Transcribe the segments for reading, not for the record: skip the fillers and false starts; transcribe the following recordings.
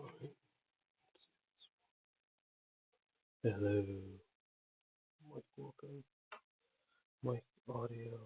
Alright. Hello, mic working, mic audio.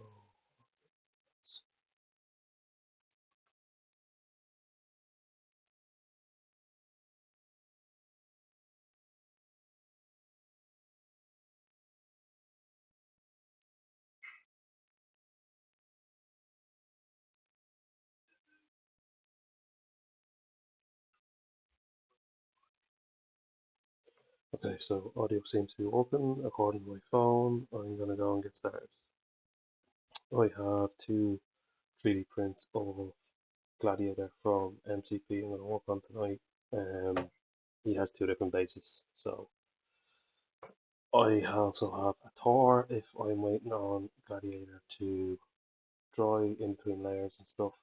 Okay, so audio seems to be working according to my phone. I'm gonna go and get started. I have two 3D prints of Gladiator from MCP I'm gonna work on tonight. He has two different bases, so I also have a Thor if I'm waiting on Gladiator to dry in between layers and stuff.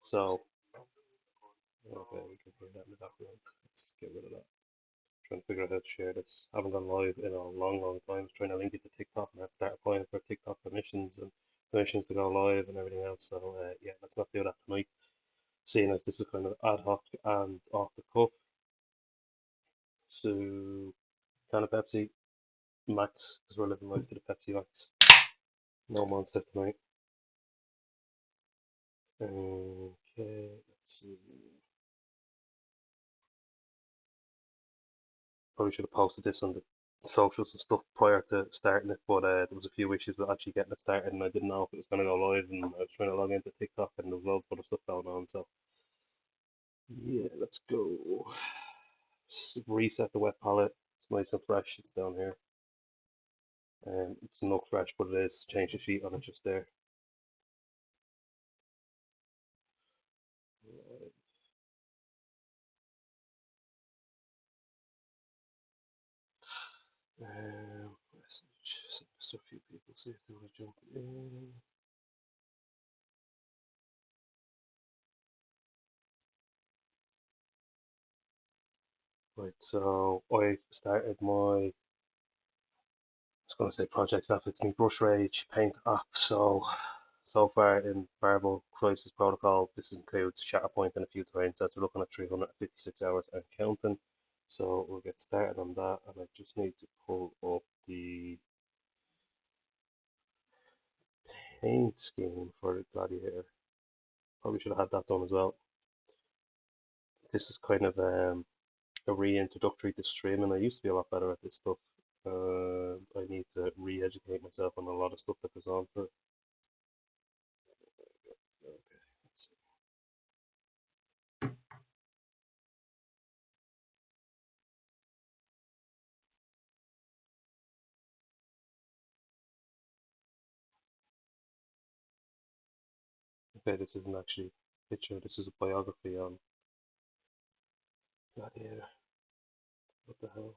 So, okay, we can hear that in the background. Let's get rid of that. Trying to figure out how to share this. Haven't gone live in a long, long time. I was trying to link it to TikTok and I started applying for TikTok permissions to go live and everything else. So, yeah, let's not do that tonight. Seeing as this is kind of ad hoc and off the cuff. So, can of Pepsi Max, because we're living life to the Pepsi Max. No Monster tonight. Okay, let's see. Probably should have posted this on the socials and stuff prior to starting it, but there was a few issues with actually getting it started, and I didn't know if it was going to go live, and I was trying to log into TikTok, and there was loads of other stuff going on. So yeah, let's go. Reset the wet palette. It's nice and fresh. It's down here, and it's not fresh, but it is. Change the sheet on it just there. Message. Send this to a few people. See if they want to jump in. Right, so I started my, I was going to say project app, it's my Brush Rage Paint app. So far in Marble Crisis Protocol, this includes Shatterpoint and a few terrain sets. We're looking at 356 hours and counting. So we'll get started on that, and I just need to pull up the paint scheme for the Gladiator. Probably should have had that done as well. This is kind of a reintroductory to streaming. I used to be a lot better at this stuff. I need to re-educate myself on a lot of stuff that goes on for it. Okay, let's see. Okay, this isn't actually a picture. This is a biography on Gladiator. What the hell?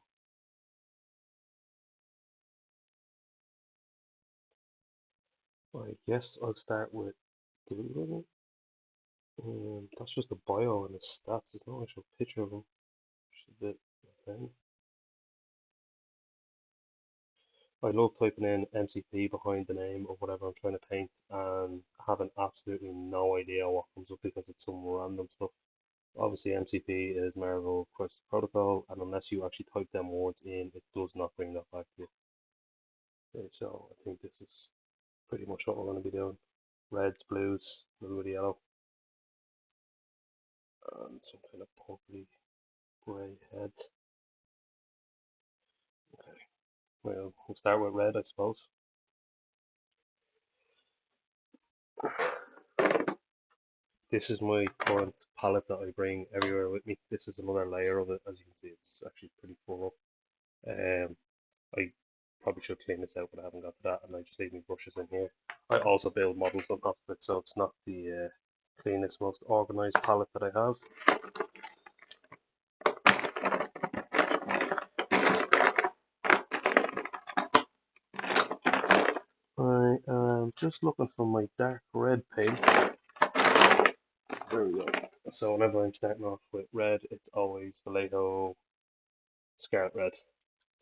I guess I'll start with Googling. That's just a bio and his stats. There's no actual picture of him. Which is a bit thing. I love typing in MCP behind the name of whatever I'm trying to paint and having absolutely no idea what comes up because it's some random stuff. Obviously, MCP is Marvel Crisis Protocol, and unless you actually type them words in, it does not bring that back to you. Okay, so I think this is pretty much what we're going to be doing. Reds, blues, a little bit of yellow, and some kind of purpley grey head. Okay, well, we'll start with red, I suppose. This is my current palette that I bring everywhere with me. This is another layer of it. As you can see, it's actually pretty full up. I probably should clean this out, but I haven't got to that, and I just leave my brushes in here. I also build models on top of it, so it's not the cleanest, most organized palette that I have. I am just looking for my dark red paint. There we go. So whenever I'm starting off with red, it's always Vallejo Scarlet Red.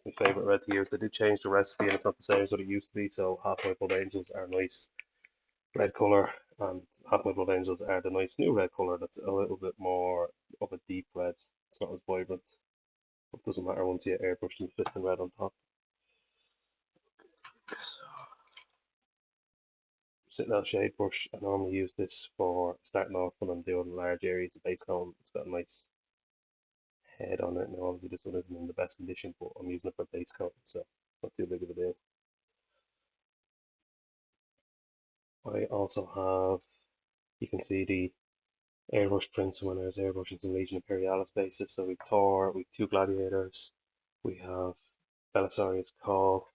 My favourite red to use. They did change the recipe and it's not the same as what it used to be, so Half My Blood Angels are nice red colour, and Half My Blood Angels are the nice new red colour that's a little bit more of a deep red. It's not as vibrant. It doesn't matter once you airbrush them fist and red on top. So, Citadel Shade Brush, I normally use this for starting off when I'm doing large areas of base coat. It's got a nice head on it. Now, obviously, this one isn't in the best condition, but I'm using it for base coat, so not too big of a deal. I also have, you can see the airbrush prints when I was airbrushing some Legion Imperialis bases. So we've Thor, we've two Gladiators, we have Belisarius Call.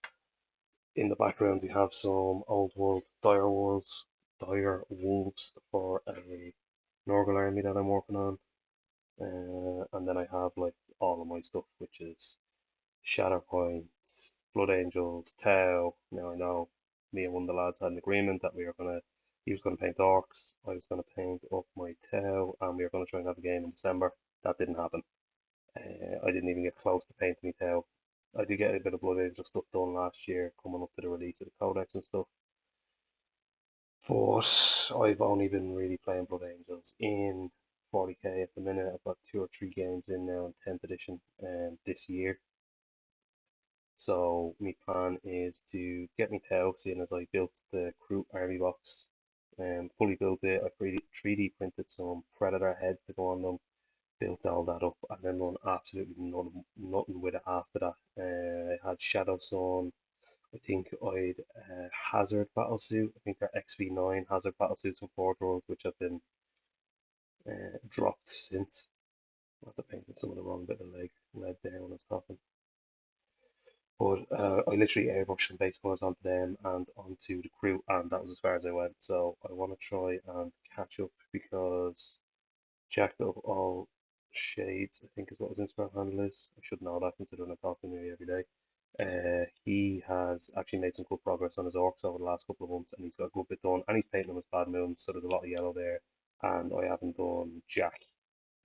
In the background, we have some old world dire wolves for a Norgal army that I'm working on. And then I have like all of my stuff, which is Shatterpoint, Blood Angels, Tau. Now I know me and one of the lads had an agreement that he was gonna paint orcs, I was gonna paint up my Tau, and we were gonna try and have a game in December. That didn't happen. I didn't even get close to painting my Tau. I did get a bit of Blood Angel stuff done last year, coming up to the release of the Codex and stuff. But I've only been really playing Blood Angels in 40k at the minute. I've got 2 or 3 games in now in 10th edition this year. So my plan is to get me Tau, seeing as I built the crew army box, fully built it. I 3D printed some Predator heads to go on them, built all that up, and then done absolutely nothing with it after that. I had Shadow Sun. I think I'd Hazard Battlesuit. I think they're XV9 Hazard Battlesuits and Forge Worlds, which have been dropped since. I have to paint some of the wrong bit of leg red there when I was talking. But I literally airbrushed some base colours onto them and onto the crew, and that was as far as I went. So I want to try and catch up because Jack of all shades, I think is what his Instagram handle is. I should know that considering I talk to him every day. He has actually made some good progress on his orcs over the last couple of months, and he's got a good bit done. And he's painting them as bad moons, so there's a lot of yellow there. And I haven't done Jack,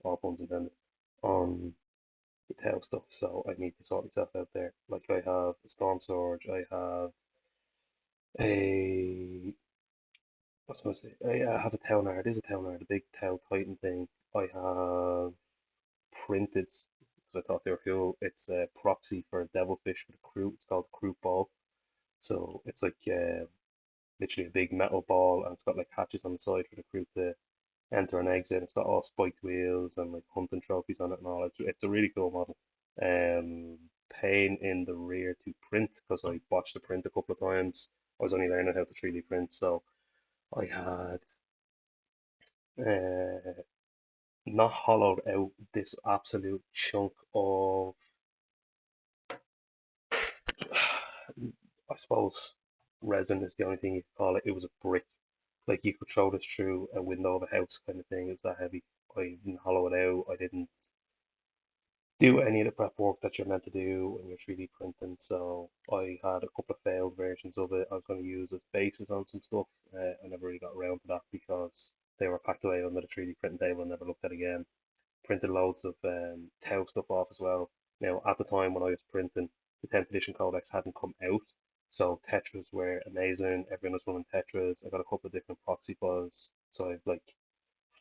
all puns intended, on the tail stuff, so I need to sort myself out there. Like I have a Storm Surge, I have a what's I going to say? I have a Telnar. It is a Telnar, the big Tel Titan thing. I have printed because I thought they were cool. It's a proxy for a Devilfish with a crew. It's called Crew Ball. So it's like literally a big metal ball, and it's got like hatches on the side for the crew to enter and exit. It's got all spiked wheels and like hunting trophies on it and all. It's a really cool model. Pain in the rear to print because I botched the print a couple of times. I was only learning how to 3D print, so I had not hollowed out this absolute chunk of, I suppose, resin is the only thing you could call it. It was a brick. Like you could throw this through a window of a house kind of thing. It was that heavy. I didn't hollow it out. I didn't do any of the prep work that you're meant to do when you're 3D printing. So I had a couple of failed versions of it. I was going to use as bases on some stuff. I never really got around to that because they were packed away under the 3D printing table and never looked at again. Printed loads of Tau stuff off as well. Now, at the time when I was printing, the 10th edition codex hadn't come out, so Tetras were amazing. Everyone was running Tetras. I got a couple of different proxy files, so I've like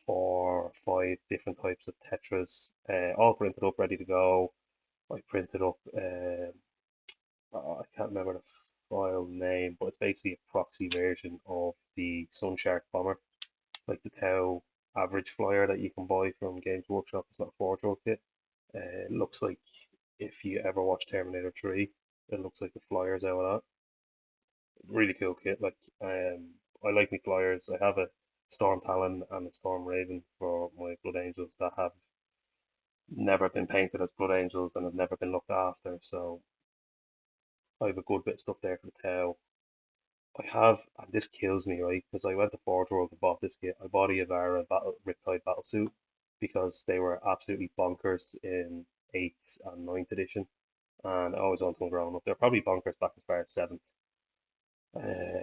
4 or 5 different types of Tetras, all printed up, ready to go. I printed up, I can't remember the file name, but it's basically a proxy version of the Sunshark bomber, like the Tau average flyer that you can buy from Games Workshop. It's not a Forge World kit. It looks like if you ever watch Terminator 3, it looks like the flyers out of that. Really cool kit. Like I like my flyers. I have a Storm Talon and a Storm Raven for my Blood Angels that have never been painted as Blood Angels and have never been looked after. So I have a good bit of stuff there for the tail. I have, and this kills me, right? Because I went to Forge World and bought this kit. I bought a Yavara Riptide Battlesuit because they were absolutely bonkers in 8th and 9th edition. And I always wanted them growing up. They're probably bonkers back as far as 7th.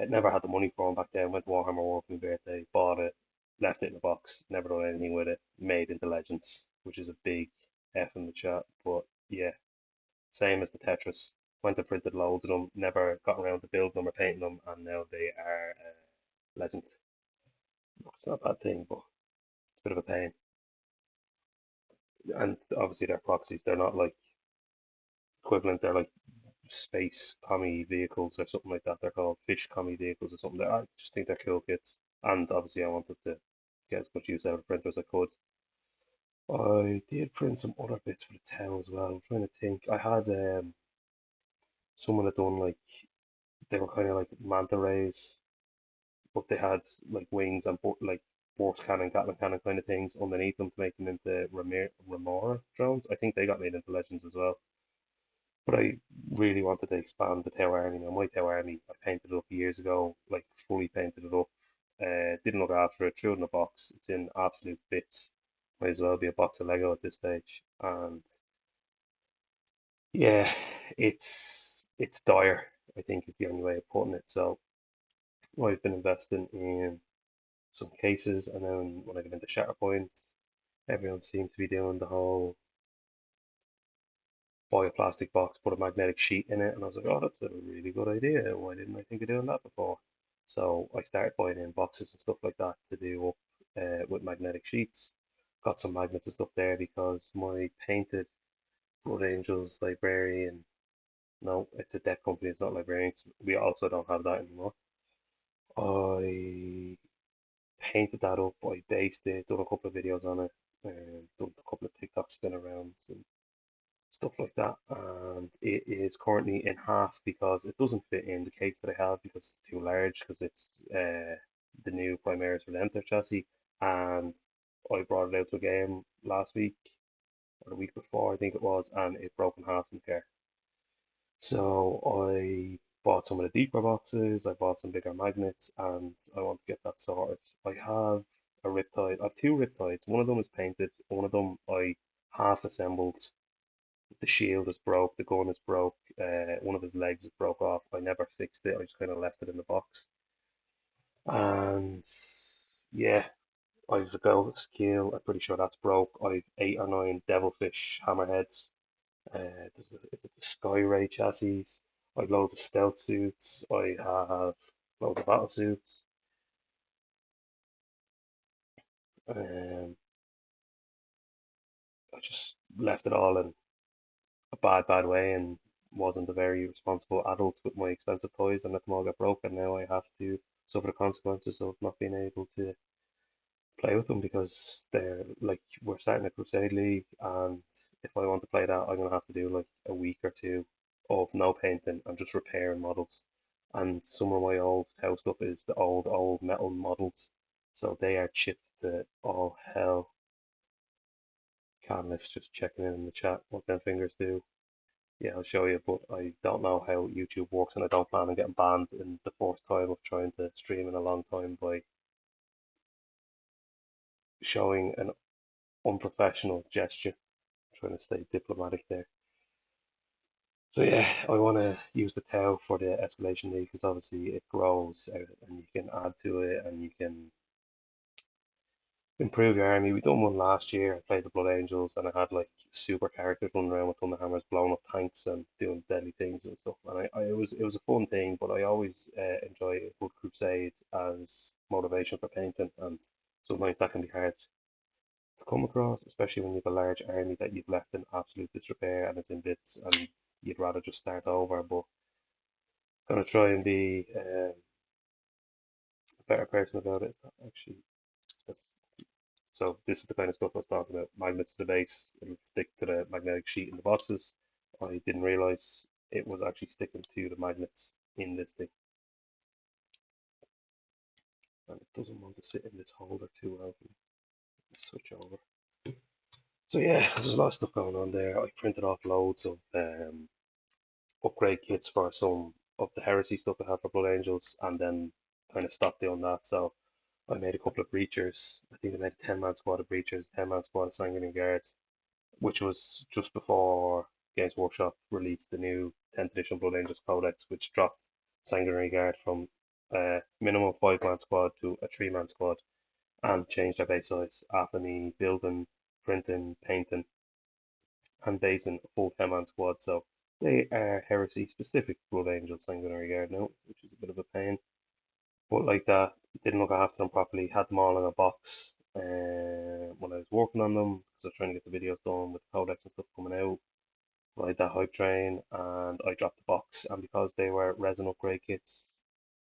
Never had the money for them back then. Went to Warhammer World for my birthday, bought it, left it in the box, never done anything with it. Made into Legends, which is a big F in the chat. But yeah, same as the Tetris. Went and printed loads of them, never got around to building them or painting them, and now they are legends. It's not a bad thing, but it's a bit of a pain. and obviously they're proxies. They're not like equivalent. They're like space commie vehicles or something like that. They're called fish commie vehicles or something. I just think they're cool kits. And obviously, I wanted to get as much use out of the printer as I could. I did print some other bits for the town as well. I'm trying to think. I had someone had done like they were kind of like manta rays, but they had like wings and like burst cannon, Gatling cannon kind of things underneath them to make them into Remora drones. I think they got made into Legends as well. But I really wanted to expand the Tower Army. Now, my Tower Army, I painted it up years ago, like fully painted it up. Didn't look after it, threw it in a box. It's in absolute bits. Might as well be a box of Lego at this stage. And yeah, it's dire, I think is the only way of putting it. So I've been investing in some cases, and then when I get into Shatterpoint, everyone seems to be doing the whole buy a plastic box, put a magnetic sheet in it, and I was like, oh, that's a really good idea. Why didn't I think of doing that before? So I started buying in boxes and stuff like that to do up with magnetic sheets. Got some magnets and stuff there because my painted Blood Angels librarian, no, it's a deck company, it's not librarians. We also don't have that anymore. I painted that up, I based it, done a couple of videos on it, and done a couple of TikTok spin arounds and stuff like that. And it is currently in half because it doesn't fit in the case that I have because it's too large because it's the new Primaris Redemptor chassis. And I brought it out to a game last week or the week before, I think it was, and it broke in half in the car. So I bought some of the deeper boxes, I bought some bigger magnets, and I want to get that sorted. I have a Riptide, I have two Riptides. One of them is painted, one of them I half assembled. The shield is broke, the gun is broke, one of his legs is broke off. I never fixed it, I just kind of left it in the box. And yeah, I've a Velvet Skill, I'm pretty sure that's broke. I've 8 or 9 Devilfish hammerheads. Is it the Sky Ray chassis? I've loads of stealth suits. I have loads of battle suits. Um, I just left it all in a bad way and wasn't a very responsible adult with my expensive toys and let them all get broken. Now I have to suffer the consequences of not being able to play with them because they're like we're starting a Crusade League, and if I want to play that, I'm gonna have to do like a week or two of no painting and just repairing models. And some of my old house stuff is the old metal models, so they are chipped to all hell. Canliff's just checking in the chat what them fingers do. Yeah, I'll show you, but I don't know how YouTube works, and I don't plan on getting banned in the fourth time of trying to stream in a long time by showing an unprofessional gesture. Trying to stay diplomatic there. So yeah, I want to use the tau for the escalation league because obviously it grows out and you can add to it and you can improve your army. We done one last year. I played the Blood Angels and I had like super characters running around with Thunderhammers, blowing up tanks and doing deadly things and stuff. And it was a fun thing, but I always enjoy a good crusade as motivation for painting, and sometimes that can be hard to come across, especially when you have a large army that you've left in absolute disrepair and it's in bits and you'd rather just start over. But gonna try and be a better person about it. It's not actually, that's so. This is the kind of stuff I was talking about. Magnets to the base, it'll stick to the magnetic sheet in the boxes. I didn't realize it was actually sticking to the magnets in this thing, and it doesn't want to sit in this holder too well. Switch over. So yeah, there's a lot of stuff going on there. I printed off loads of upgrade kits for some of the heresy stuff I have for Blood Angels, and then kind of stopped doing that. So I made a couple of breachers. I think I made a 10-man squad of breachers, 10-man squad of Sanguinary Guards, which was just before Games Workshop released the new 10th edition Blood Angels Codex, which dropped Sanguinary Guard from a minimum 5-man squad to a 3-man squad and changed their base size after me building, printing, painting, and basing a full 10-man squad. So they are heresy specific Blood Angels Sanguinary Guard now, which is a bit of a pain. But like that, didn't look after them properly, had them all in a box, when I was working on them because I was trying to get the videos done with the codecs and stuff coming out. Ride that hype train, and I dropped the box. And because they were resin upgrade kits,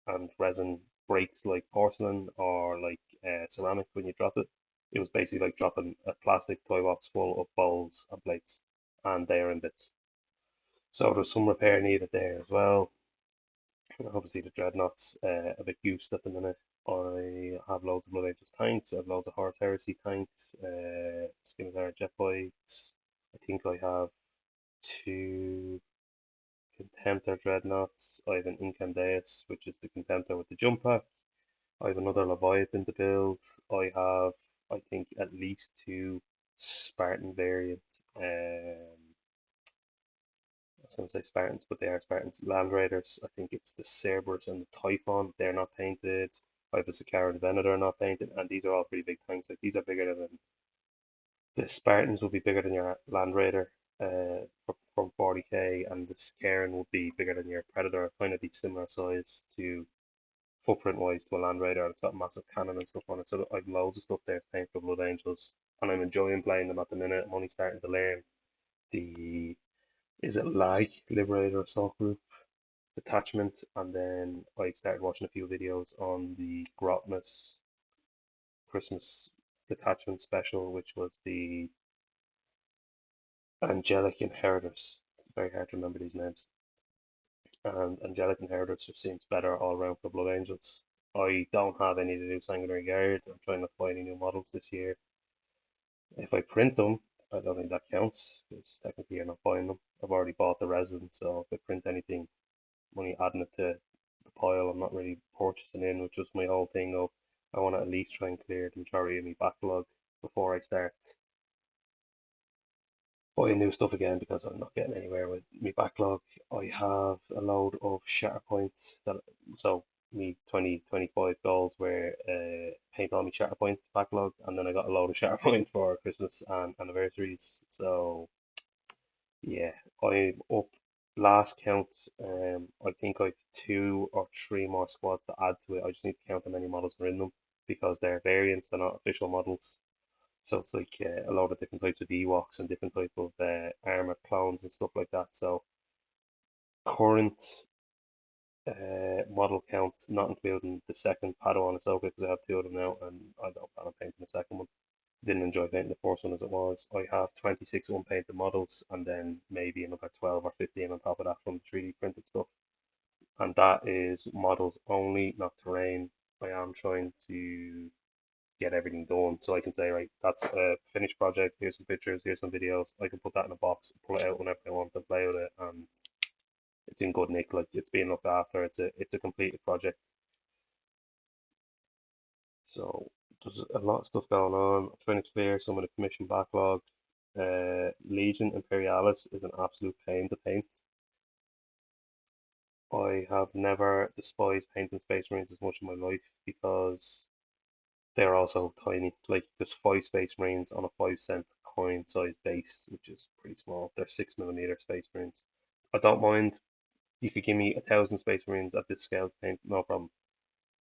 and resin breaks like porcelain or like ceramic when you drop it, it was basically like dropping a plastic toy box full of bowls and plates, and they are in bits. So there's some repair needed there as well. Obviously, the dreadnoughts a bit goosed at the minute. I have loads of Blood Angels tanks. I have loads of Horus Heresy tanks. Skin of Air jet bikes. I think I have two Contemptor dreadnoughts. I have an Incandeus, which is the Contemptor with the jump pack. I have another Leviathan to build. I have, I think, at least two Spartan variants. I was going to say Spartans, but they are Spartans. Land Raiders, I think it's the Cerberus and the Typhon. They're not painted. I have a Sakaran Venator not painted, and these are all pretty big tanks. Like these are bigger than the Spartans will be bigger than your Land Raider from 40k, and the Sakaran will be bigger than your Predator. Kind of be similar size to footprint wise to a Land Raider. It's got massive cannon and stuff on it. So I've loads of stuff there to paint for Blood Angels, and I'm enjoying playing them at the minute. I'm only starting to learn the is it lag Liberator Assault Group detachment, and then I started watching a few videos on the Grotness Christmas detachment special, which was the Angelic Inheritors. It's very hard to remember these names. And Angelic Inheritors just seems better all around for Blood Angels. I don't have any to do Sanguinary Guard. I'm trying not to buy any new models this year. If I print them, I don't think that counts because technically you're not buying them. I've already bought the resin, so if I print anything, I'm only adding it to the pile. I'm not really purchasing in, which was my whole thing of I want to at least try and clear the majority of my backlog before I start buying new stuff again because I'm not getting anywhere with my backlog. I have a load of shatter points that so me 2025 goals were paint all my shatter points backlog, and then I got a load of shatter points for Christmas and anniversaries. So yeah, I'm up last count. I think I've two or three more squads to add to it. I just need to count how many models are in them because they're variants, they're not official models. So it's like a lot of different types of Ewoks and different type of armor clones and stuff like that. So current model count, not including the second Padawan Ahsoka because I have two of them now, and I don't plan on painting the second one. Didn't enjoy painting the first one as it was. I have 26 unpainted models and then maybe another 12 or 15 on top of that from the 3D printed stuff. And that is models only, not terrain. I am trying to get everything done so I can say, right, that's a finished project. Here's some pictures, here's some videos. I can put that in a box, pull it out whenever I want to play with it, and it's in good nick. Like it's being looked after. It's a completed project. So there's a lot of stuff going on. I'm trying to clear some of the commission backlog. Legion Imperialis is an absolute pain to paint. I have never despised painting Space Marines as much in my life because they're also tiny. Like there's five Space Marines on a 5 cent coin size base, which is pretty small. They're 6 millimeter Space Marines. I don't mind. You could give me 1,000 Space Marines at this scale to paint, no problem.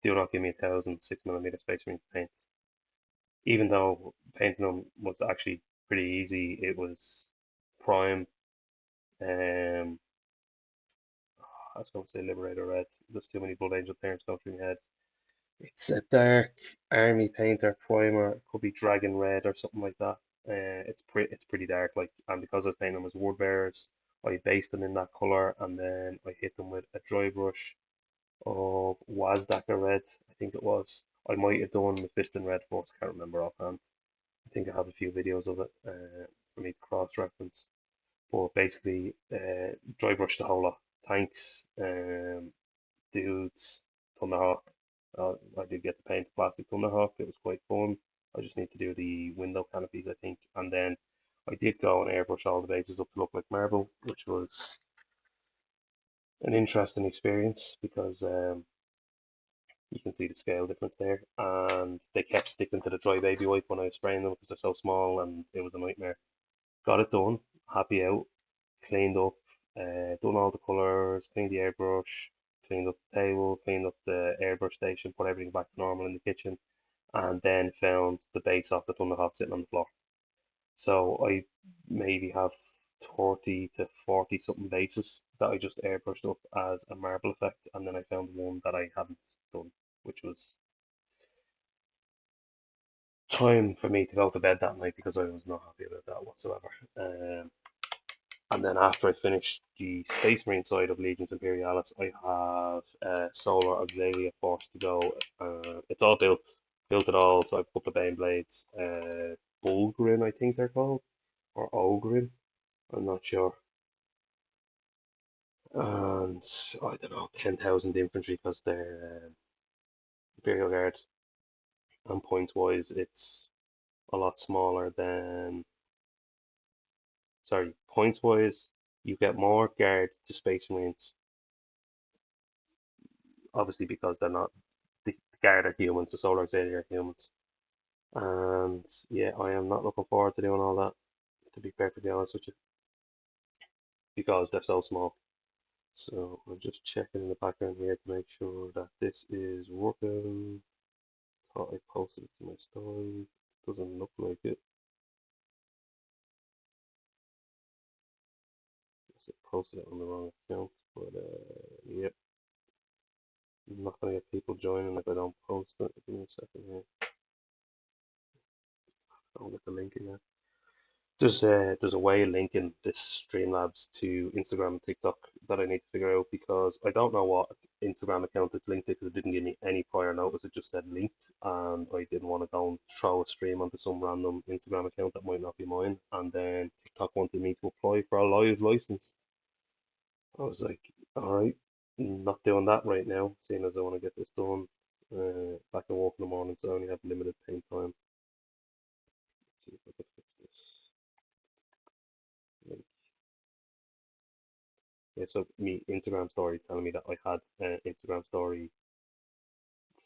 Do not give me 1,000 6 millimeter Space Marines to paint. Even though painting them was actually pretty easy, it was prime. Um, I was going to say Liberator Red. There's too many Blood Angel terms going through my head. It's a dark army painter primer. It could be Dragon Red or something like that. It's pretty dark. Like, and because I was painting them as wood bearers, I based them in that color, and then I hit them with a dry brush of Wazdaka Red. I think it was. I might have done Mephiston Red first. Can't remember offhand. I think I have a few videos of it for me to cross reference. But basically, dry brush the whole lot. Tanks, dudes, Thunderhawk. I did get to paint the plastic Thunderhawk. It was quite fun. I just need to do the window canopies, I think. And then I did go and airbrush all the bases up to look like marble, which was an interesting experience because you can see the scale difference there. And they kept sticking to the dry baby wipe when I was spraying them because they're so small, and it was a nightmare. Got it done, happy out, cleaned up, done all the colours, cleaned the airbrush, cleaned up the table, cleaned up the airbrush station, put everything back to normal in the kitchen. and then found the base of the Thunderhawk sitting on the floor. So I maybe have 30 to 40 something bases that I just airbrushed up as a marble effect, and then I found one that I hadn't done, which was time for me to go to bed that night because I was not happy about that whatsoever. And then after I finished the Space Marine side of Legions Imperialis, I have Solar Auxilia Force to go. It's all built it all. So I have a couple of Bane Blades, Bulgrin, I think they're called, or Ogrin, I'm not sure. And I don't know, 10,000 infantry because they're Imperial Guard, and points wise, it's a lot smaller than. Sorry, points wise, you get more guard to Space Marines, obviously because they're not the guard are humans, the Solar Auxilia are humans. And yeah, I am not looking forward to doing all that, to be perfectly honest with you, because they're so small. So I'm just checking in the background here to make sure that this is working. Thought I posted it to my story. Doesn't look like it. Guess I posted it on the wrong account, but yep. I'm not gonna get people joining if I don't post it. Give me a second here. I'll get the link again. There's a way of linking this Streamlabs to Instagram and TikTok that I need to figure out because I don't know what Instagram account it's linked to because it didn't give me any prior notice. It just said linked, and I didn't want to go and throw a stream onto some random Instagram account that might not be mine. And then TikTok wanted me to apply for a live license. I was like, all right, not doing that right now, seeing as I want to get this done. Back and work in the morning, so I only have limited paint time. Let's see if I can fix this. Like, yeah, so me Instagram story telling me that I had an Instagram story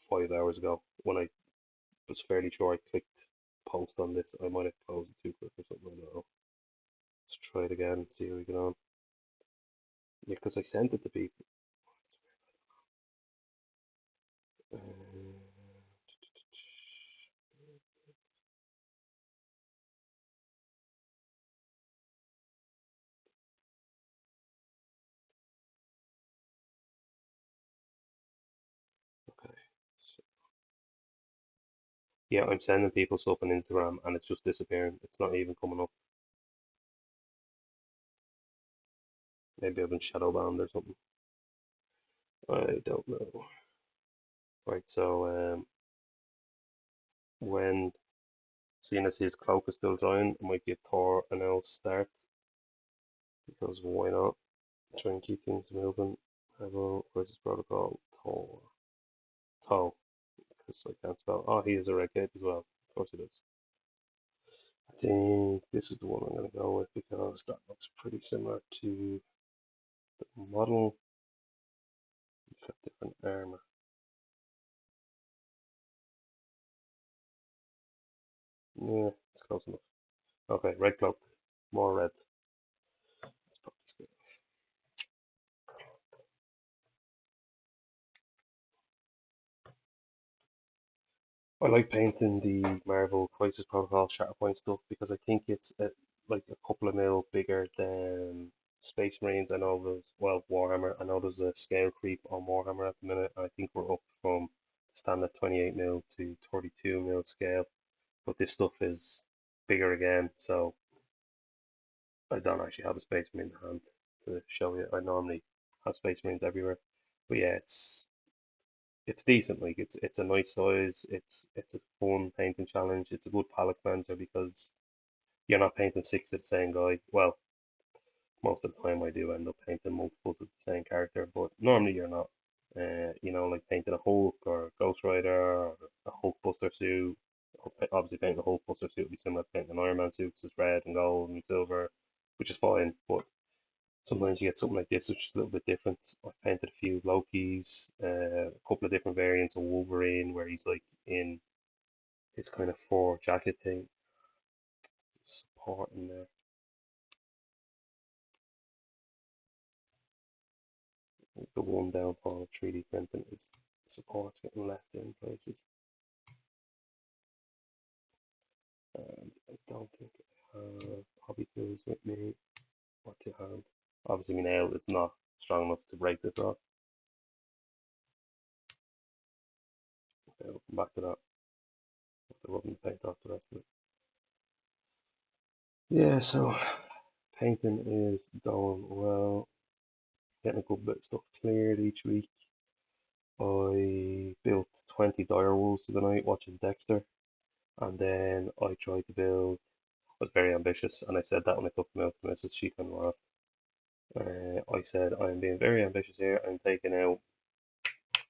5 hours ago when I was fairly sure I clicked post on this. I might have closed it too quick or something. I don't know. Let's try it again, see how we get on. Yeah, because I sent it to people. Uh, okay. So, yeah, I'm sending people stuff on Instagram and it's just disappearing. It's not even coming up. Maybe I've been shadow banned or something. I don't know. Right, so when seeing as his cloak is still drying, I might give Thor an L start because why not? Try and keep things moving. Rebel versus Protocol. Thor. Toe. Because I can't spell. Oh, he is a red cape as well. Of course it is. I think this is the one I'm going to go with because that looks pretty similar to the model. It's got different armor. Yeah, it's close enough. Okay, red cloak. More red. Let's put this good. I like painting the Marvel Crisis Protocol Shatterpoint stuff because I think it's like a couple of mil bigger than Space Marines. I know there's, well, Warhammer. I know there's a scale creep on Warhammer at the minute. I think we're up from standard 28 mil to 32 mil scale, but this stuff is bigger again. So I don't actually have a Space Marine in hand to show you. I normally have Space Marines everywhere, but yeah, it's decent. Like it's a nice size. It's a fun painting challenge. It's a good palette cleanser because you're not painting six of the same guy. Well, most of the time I do end up painting multiples of the same character, but normally you're not. Like painting a Hulk or a Ghost Rider or a Hulk Buster suit. Obviously, painting a Hulk Buster suit would be similar to painting an Iron Man suit, 'cause it's red and gold and silver, which is fine. But sometimes you get something like this, which is a little bit different. I've painted a few Lokis, a couple of different variants of Wolverine, where he's like in his kind of fur jacket thing, support in there. The one downfall of 3D printing is support's getting left in places. don't think I have hobby tools with me or to hand. Obviously, my nail is not strong enough to break this off. Okay, we'll come back to that after rubbing the paint off the rest of it. Yeah, so painting is going well. Getting a good bit of stuff cleared each week. I built 20 dire wolves the night watching Dexter, and then I tried to build. I was very ambitious, and I said that when I took them out to Mrs. She kind of laughed. I said I'm being very ambitious here. I'm taking out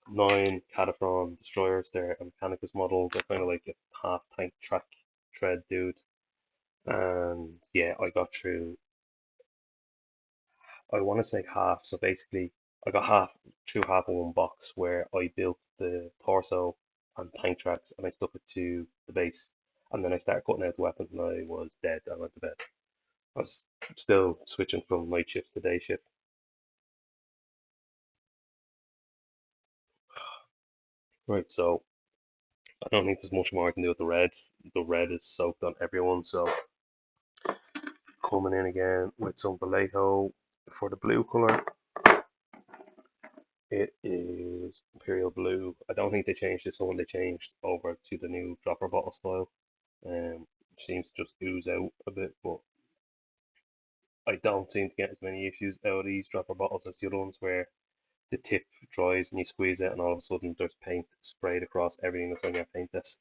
9 Cataphrone destroyers. They're a Mechanicus model. They're kind of like a half tank track tread dude. And yeah, I got through, I want to say half. So basically, I got through half of one box where I built the torso and tank tracks and I stuck it to the base. And then I started cutting out the weapons and I was dead. I went to bed. I was still switching from night shifts to day shift. Right, so I don't think there's much more I can do with the red. The red is soaked on everyone, so coming in again with some Vallejo for the blue color. It is Imperial Blue. I don't think they changed this one. They changed over to the new dropper bottle style. It seems to just ooze out a bit, but I don't seem to get as many issues out of these dropper bottles as the other ones where the tip dries and you squeeze it and all of a sudden there's paint sprayed across everything that's on your paint desk.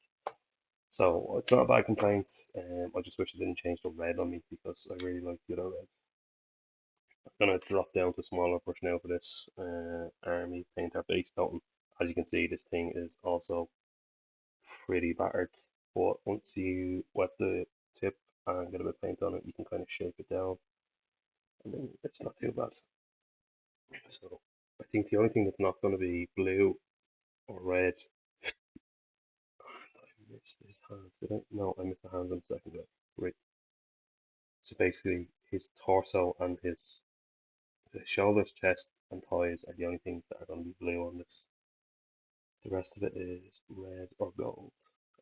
So it's not a bad complaint. I just wish it didn't change the red on me because I really like the other red. I'm gonna drop down to a smaller brush now for this army painter base coating. As you can see, this thing is also pretty battered, but once you wet the tip and get a bit of paint on it, you can kind of shape it down, and then it's not too bad. So I think the only thing that's not going to be blue or red. I missed his hands, did I? No, I missed the hands on the second bit. Right. So basically, his torso and his shoulders, chest, and thighs are the only things that are going to be blue on this. The rest of it is red or gold.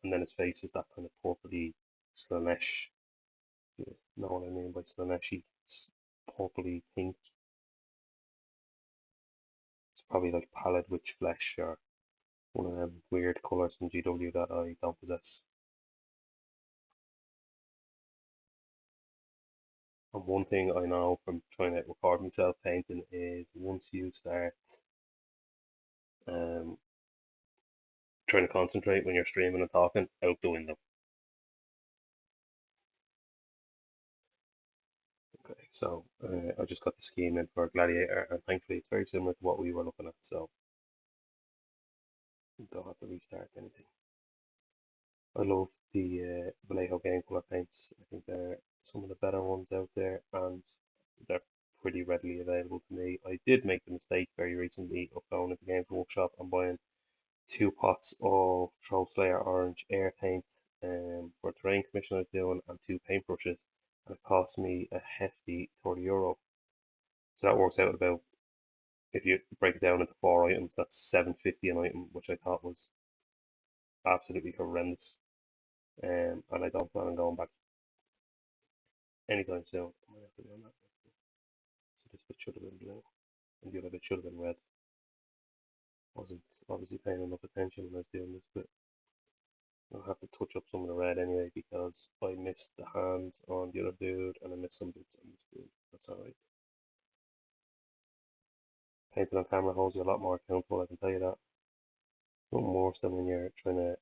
And then his face is that kind of purpley Slanesh. You know what I mean by Slaneshy? It's purpley pink. It's probably like pallid witch flesh or one of them weird colours from GW that I don't possess. And one thing I know from trying to record myself painting is once you start um, trying to concentrate when you're streaming and talking, out the window. Okay, so I just got the scheme in for Gladiator, and thankfully it's very similar to what we were looking at, so don't have to restart anything. I love the Vallejo game color paints. I think they're some of the better ones out there, and they're pretty readily available to me. I did make the mistake very recently of going into the Games Workshop and buying 2 pots of Troll Slayer Orange air paint for a terrain commission I was doing, and 2 paintbrushes, and it cost me a hefty €30. So that works out about, if you break it down into 4 items, that's 750 an item, which I thought was absolutely horrendous. And I don't plan on going back anytime soon. I might have to do that. So this bit should have been blue, and the other bit should have been red. Wasn't obviously paying enough attention when I was doing this bit. I'll have to touch up some of the red anyway because I missed the hands on the other dude and I missed some bits on this dude. That's alright. Painting on camera holds you a lot more accountable, I can tell you that. Nothing worse than when you're trying to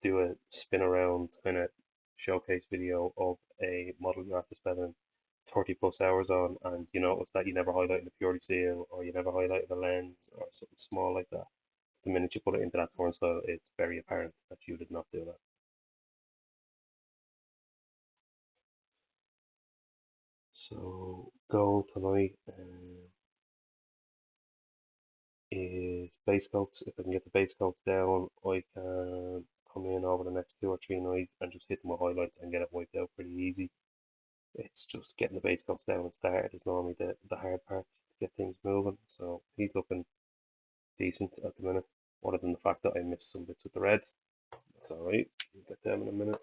do a spin around kind of showcase video of a model you have to spend 30 plus hours on, and you notice that you never highlighted the purity seal or you never highlighted the lens or something small like that. The minute you put it into that turnstile, it's very apparent that you did not do that. So goal tonight is base coats. If I can get the base coats down, I can come in over the next 2 or 3 nights and just hit them with highlights and get it wiped out pretty easy. It's just getting the base coats down and started is normally the hard part to get things moving. So he's looking decent at the minute, other than the fact that I missed some bits with the reds. That's alright. We'll get them in a minute.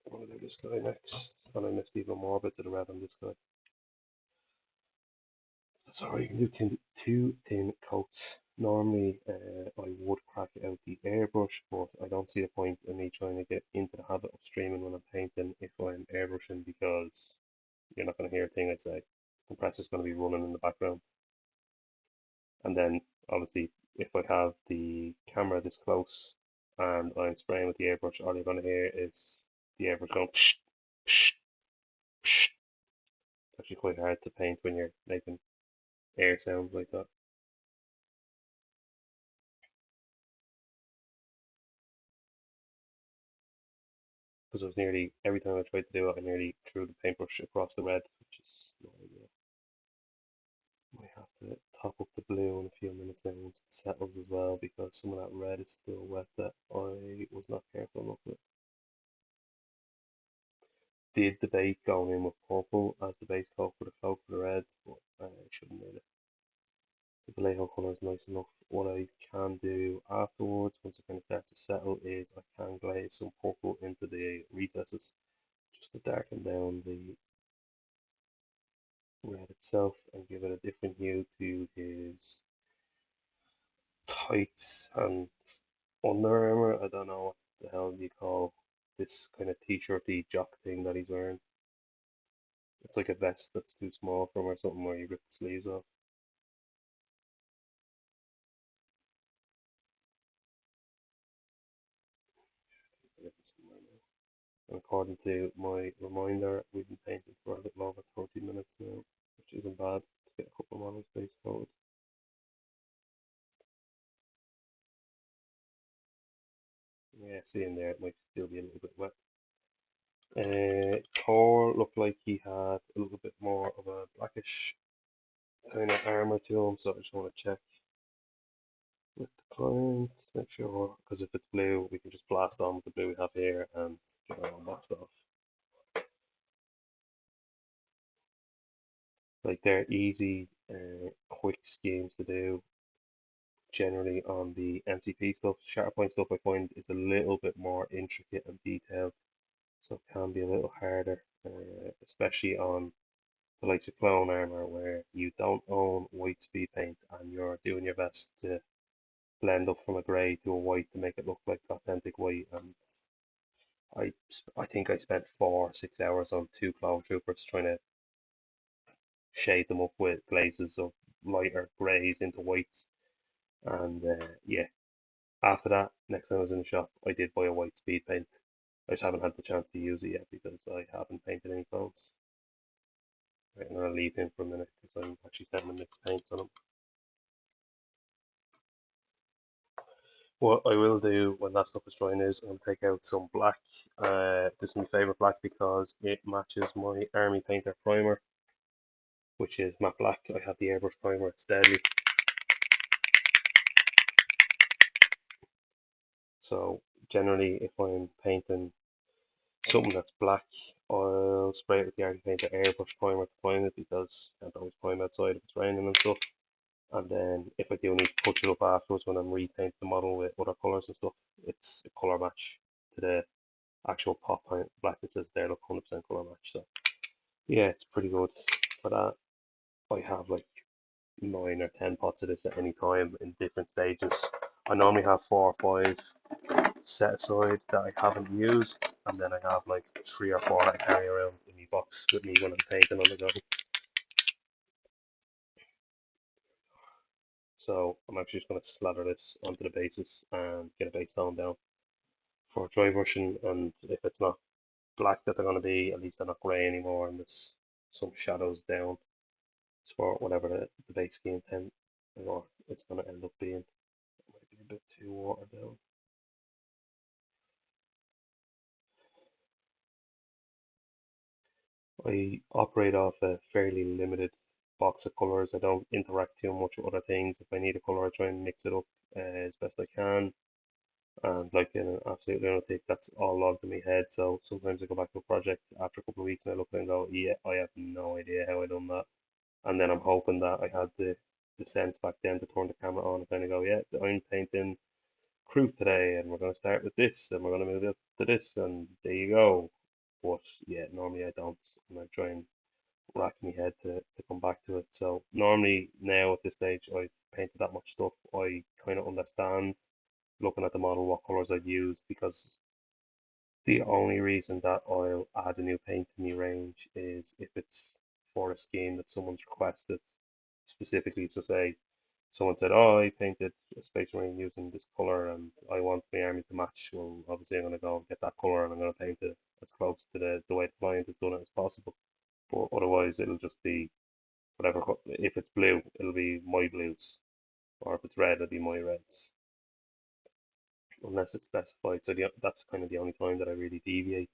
I'm gonna do this guy next, and I missed even more bits of the red on this guy. So you can do two thin coats. Normally, I would crack out the airbrush, but I don't see a point in me trying to get into the habit of streaming when I'm painting if I'm airbrushing because you're not going to hear a thing I say. The compressor's going to be running in the background. And then, obviously, if I have the camera this close and I'm spraying with the airbrush, all you're going to hear is the airbrush going psh, psh, psh. It's actually quite hard to paint when you're making air sounds like that. Because it was nearly every time I tried to do it, I nearly threw the paintbrush across the red, which is not ideal. Might have to top up the blue in a few minutes now once it settles as well, because some of that red is still wet that I was not careful enough with. Did debate going in with purple as the base coat for the cloak for the reds, but I shouldn't need it. The Vallejo colour is nice enough. What I can do afterwards, once it kind of starts to settle, is I can glaze some purple into the recesses just to darken down the red itself and give it a different hue to his tights and Under Armour. I don't know what the hell you call this kind of t-shirty jock thing that he's wearing. It's like a vest that's too small for him or something where you rip the sleeves off. And according to my reminder, we've been painting for a little over 30 minutes now, which isn't bad to get a couple of models base coated. Yeah, seeing there it might still be a little bit wet. Thor looked like he had a little bit more of a blackish kind of armor to him, so I just want to check with the client to make sure, because if it's blue, we can just blast on with the blue we have here and get it all boxed off. Like they're easy, quick schemes to do. Generally on the MCP stuff, Shatterpoint stuff I find is a little bit more intricate and detailed, so it can be a little harder, especially on the likes of clone armor where you don't own white speed paint and you're doing your best to blend up from a grey to a white to make it look like authentic white. And I think I spent 4 or 6 hours on two clone troopers trying to shade them up with glazes of lighter greys into whites. And yeah, after that, next time I was in the shop, I did buy a white speed paint. I just haven't had the chance to use it yet because I haven't painted any clones. Right, I'm gonna leave him for a minute because I'm actually starting to mix paints on him. What I will do when that stuff is drying is I'm gonna take out some black. This is my favorite black because it matches my Army Painter primer, which is matte black. I have the airbrush primer, it's deadly. So generally, if I'm painting something that's black, I'll spray it with the Army Painter airbrush primer to prime it because I can't always prime outside if it's raining and stuff. And then if I do need to touch it up afterwards when I'm repainting the model with other colours and stuff, it's a colour match to the actual pop black that says there, look 100% colour match. So yeah, it's pretty good for that. I have like 9 or 10 pots of this at any time in different stages. I normally have 4 or 5 set aside that I haven't used, and then I have like 3 or 4 that I carry around in my box with me when I'm painting on the go. So I'm actually just going to slather this onto the bases and get a base tone down for dry brushing, and if it's not black that they're going to be, at least they're not grey anymore, and there's some shadows down for whatever the base scheme ten or it's going to end up being. It might be a bit too watered down. I operate off a fairly limited box of colours. I don't interact too much with other things. If I need a colour, I try and mix it up as best I can. And like in an absolute lunatic, that's all logged in my head. So sometimes I go back to a project after a couple of weeks and I look and go, yeah, I have no idea how I done that. And then I'm hoping that I had the sense back then to turn the camera on and kind of go, yeah, I'm painting crew today, and we're going to start with this, and we're going to move up to this, and there you go. but yeah, normally I don't, and I try and rack my head to come back to it. So normally now at this stage, I've painted that much stuff. I kind of understand looking at the model what colors I'd use because the only reason that I'll add a new paint to my range is if it's for a scheme that someone's requested specifically. So say someone said, "Oh, I painted a Space Marine using this color, and I want my army to match." Well, obviously, I'm going to go and get that color, and I'm going to paint it as close to the way the client has done it as possible. But otherwise, it'll just be whatever. If it's blue, it'll be my blues, or if it's red, it'll be my reds, unless it's specified. So that's kind of the only time that I really deviate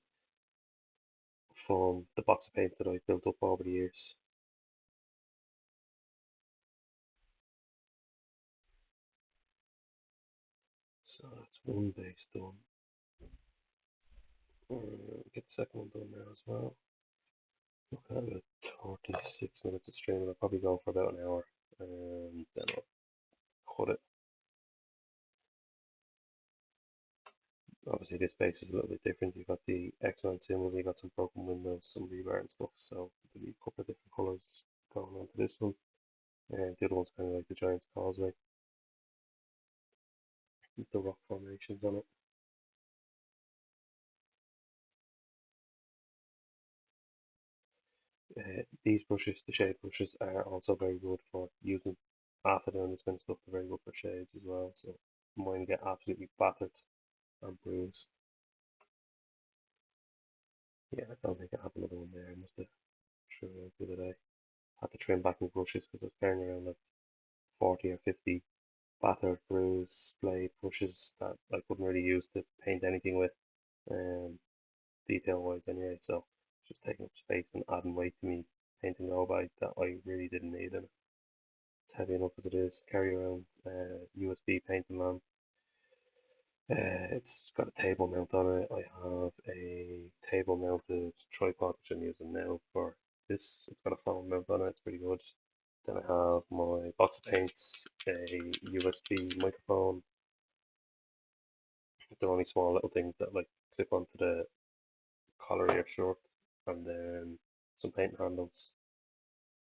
from the box of paints that I've built up over the years. So that's one base done. Get the second one done now as well. Looking at about 36 minutes of streaming. I'll probably go for about an hour and then I'll cut it. Obviously, this base is a little bit different. You've got the X-Men symbol, you've got some broken windows, some rebar and stuff. So there'll be a couple of different colours going on to this one. And the other one's kind of like the Giant's Causeway with the rock formations on it. These brushes, the shade brushes, are also very good for using after doing this kind of stuff. They're very good for shades as well. So mine get absolutely battered and bruised. Yeah, I don't think I have another one there. I must have threw it out the other day. Had to trim back my brushes because I was carrying around like 40 or 50 battered, bruised, splayed brushes that I couldn't really use to paint anything with, um, detail wise anyway. So just taking up space and adding weight to me painting robot that I really didn't need. And it's heavy enough as it is. Carry around USB painting lamp. It's got a table mount on it. I have a table mounted tripod which I'm using now for this. It's got a phone mount on it. It's pretty good. Then I have my box of paints, a USB microphone. They're only small little things that like clip onto the collar of your shirt, and then some paint handles.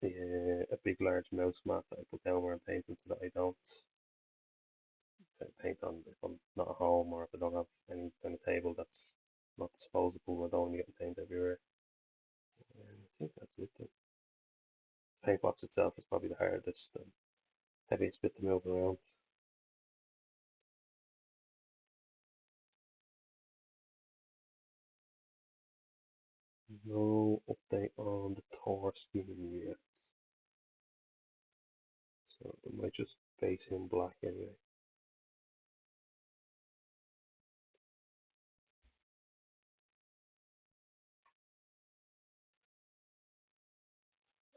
A big large mouse mat that I put down where I'm painting so that I don't paint on if I'm not at home or if I don't have any kind of table that's not disposable. I don't want to get paint everywhere. And I think that's it. The paint box itself is probably the hardest and heaviest bit to move around. No update on the Thor scheme yet, so we might just base him black anyway.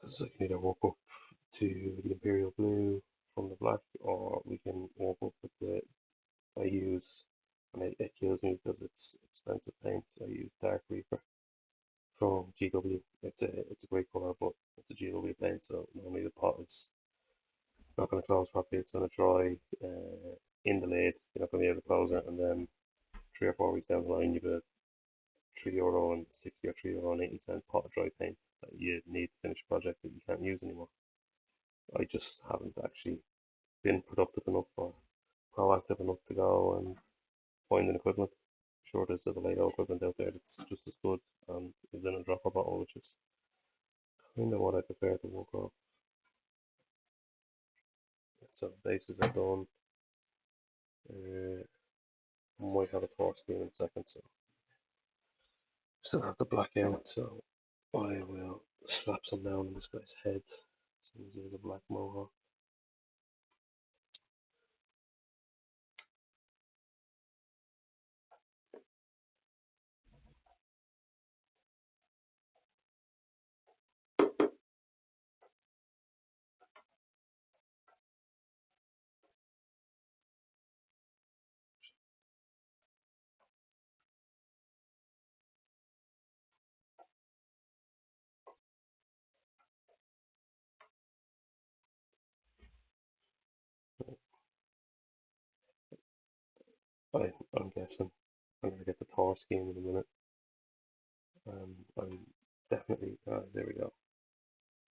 So I can either walk up to the Imperial Blue from the black, or we can walk up with the I use, and it kills me because it's expensive paint. I use Dark Reaper from GW. It's a great color, but it's a GW paint, so normally the pot is not going to close properly. It's going to dry in the lid. You're not going to be able to close it, and then 3 or 4 weeks down the line, you've a €3.60 or €3.80 pot of dry paint that you need to finish a project that you can't use anymore. I just haven't actually been productive enough or proactive enough to go and find an equivalent. Sure, there's a Vallejo equivalent out there that's just as good and is in a dropper bottle, which is kind of what I prefer to work off. So bases are done. Uh, might have a torch scheme in a second, so still have the black out, so I will slap some down on this guy's head since he has a black mohawk. I'm guessing I'm gonna get the Thor scheme in a minute. I'm definitely, there we go.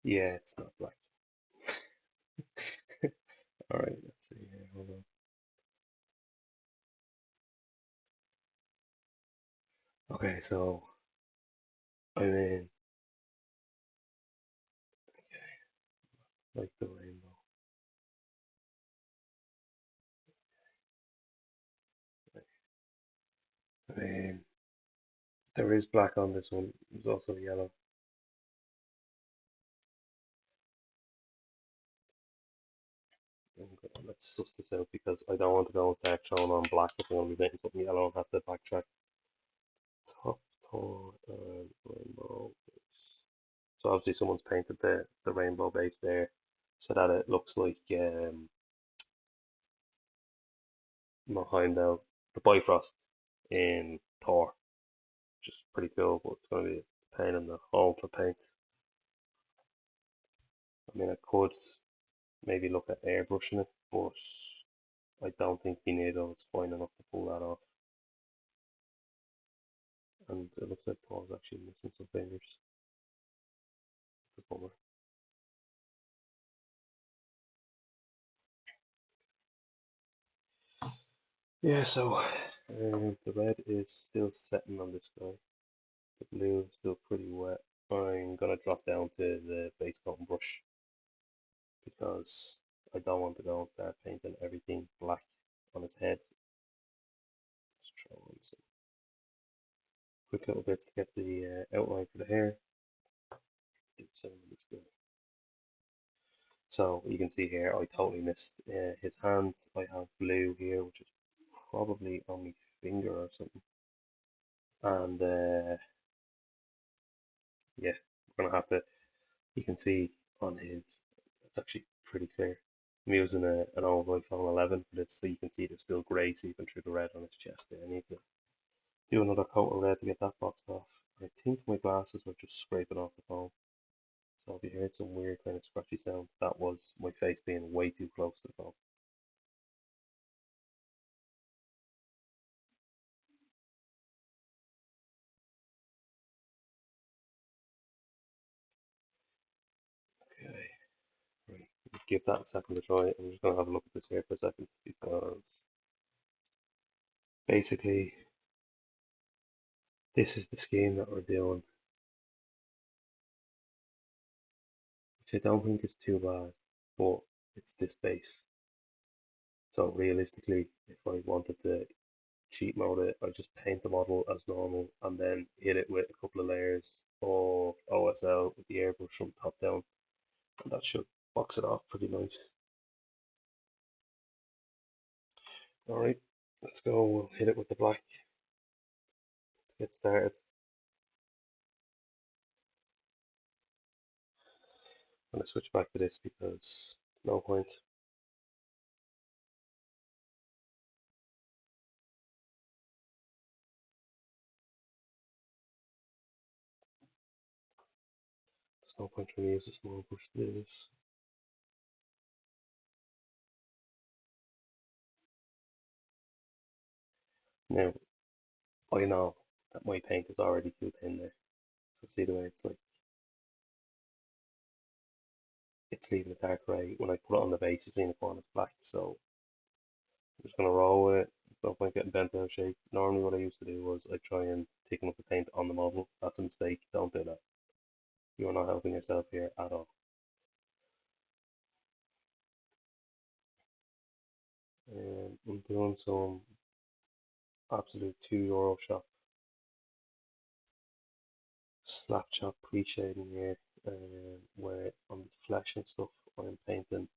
Yeah, it's not black. All right, let's see here. Hold on. Okay, so I'm in like the rainbow. I mean, there is black on this one. There's also yellow. Let's suss this out because I don't want to go and start showing on black if I'm going to be making something yellow and have to backtrack. Top tone and rainbow base. So obviously someone's painted the rainbow base there so that it looks like Heimdall, the Bifrost in Thor, which is pretty cool, but it's going to be a pain in the hole to paint. I mean, I could maybe look at airbrushing it, but I don't think Pinedo is fine enough to pull that off. And it looks like Thor's actually missing some fingers. It's a bummer. Yeah, so the red is still setting on this guy. The blue is still pretty wet. I'm gonna drop down to the base coat and brush because I don't want to go and start painting everything black on his head. Let's throw on some quick little bits to get the outline for the hair. Do the same with this guy. So you can see here, I totally missed his hand. I have blue here, which is probably on my finger or something. And yeah, we're gonna have to. You can see on his, it's actually pretty clear. I'm using an old iPhone 11 for this, so you can see there's still grey seeping through the red on his chest there. I need to do another coat of red to get that boxed off. I think my glasses were just scraping off the phone. So if you heard some weird kind of scratchy sound, that was my face being way too close to the phone. Okay, right. Give that a second to try. I'm just gonna have a look at this here for a second because basically this is the scheme that we're doing, which I don't think is too bad, but it's this base. So realistically, if I wanted to cheat mode it, I just paint the model as normal and then hit it with a couple of layers of OSL with the airbrush from top down, and that should box it off pretty nice. All right, let's go. We'll hit it with the black to get started. I'm gonna switch back to this because no point. There's no point trying to use a small brush to do this. Now I know that my paint is already too thin there. So see the way it's like it's leaving a dark gray. When I put it on the base, you see in the corner it's black. So I'm just gonna roll with it. No point getting bent out of shape. Normally what I used to do was I try and thicken up the paint on the model. That's a mistake. Don't do that. You are not helping yourself here at all. And I'm doing some absolute €2 shop slap chop pre-shading here, where on the flesh and stuff I'm painting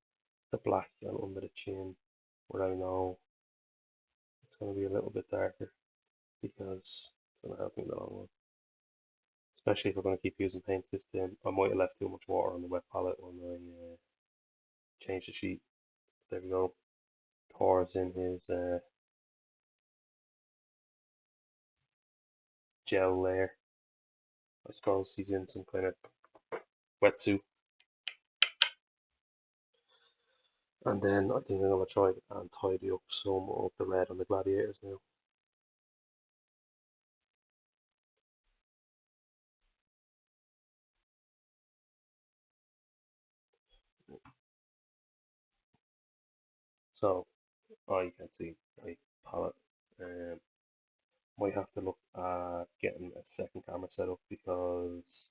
the black and under the chin where I know it's going to be a little bit darker because it's going to help me in the long run. Especially if we're going to keep using paints this thin. I might have left too much water on the wet palette when I changed the sheet. There we go. Thor's in his gel layer. I suppose he's in some kind of wetsuit. And then I think I'm going to try and tidy up some of the red on the gladiators now. So I can see my palette. Um, might have to look at getting a second camera set up because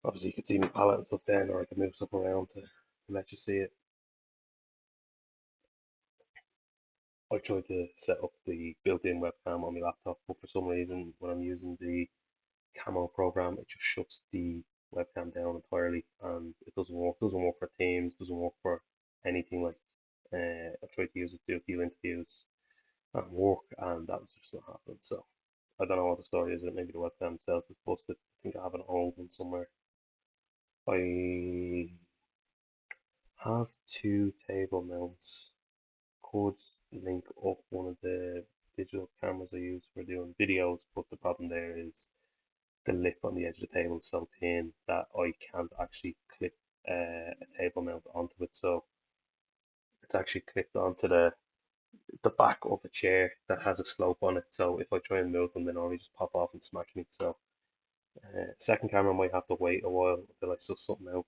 obviously you can see my palette and stuff then, or I can move stuff around to let you see it. I tried to set up the built-in webcam on my laptop, but for some reason when I'm using the Camo program, it just shuts the webcam down entirely, and it doesn't work. Doesn't work for Teams. Doesn't work for anything like. I tried to use it to do a few interviews and work, and that was just not happening. So I don't know what the story is. Maybe the webcam itself is busted. I think I have an old one somewhere. I have two table mounts. Could link up one of the digital cameras I use for doing videos, but the problem there is the lip on the edge of the table is so thin that I can't actually clip a table mount onto it. So it's actually clipped onto the back of a chair that has a slope on it. So if I try and move them, they normally just pop off and smack me. So second camera might have to wait a while until I suss something out.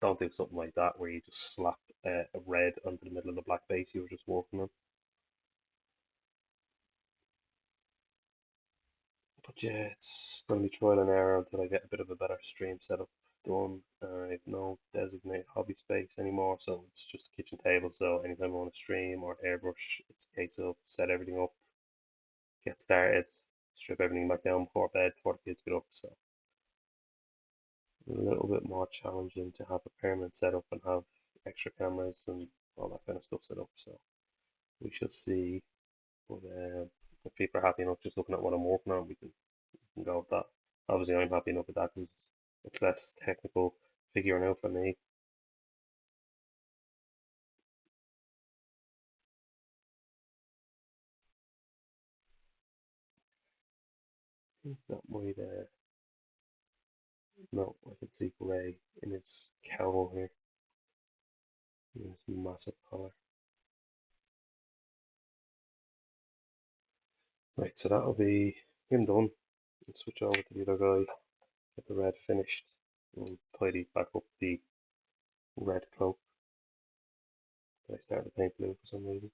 Don't do something like that where you just slap a red onto the middle of the black base you were just working on. But yeah, it's going to be trial and error until I get a bit of a better stream setup done. I have no designated hobby space anymore, so it's just a kitchen table. So anytime I want to stream or airbrush, it's a case of set everything up, get started, strip everything back down before bed, before the kids get up. So a little bit more challenging to have a permanent setup and have extra cameras and all that kind of stuff set up. So we shall see. But if people are happy enough just looking at what I'm working on, we can go with that. Obviously, I'm happy enough with that because it's less technical figuring out for me. That might, no, I can see grey in his cowl here. In his massive collar. Right, so that'll be him done. And switch over to the other guy, get the red finished, and tidy back up the red cloak that I started to paint blue for some reason.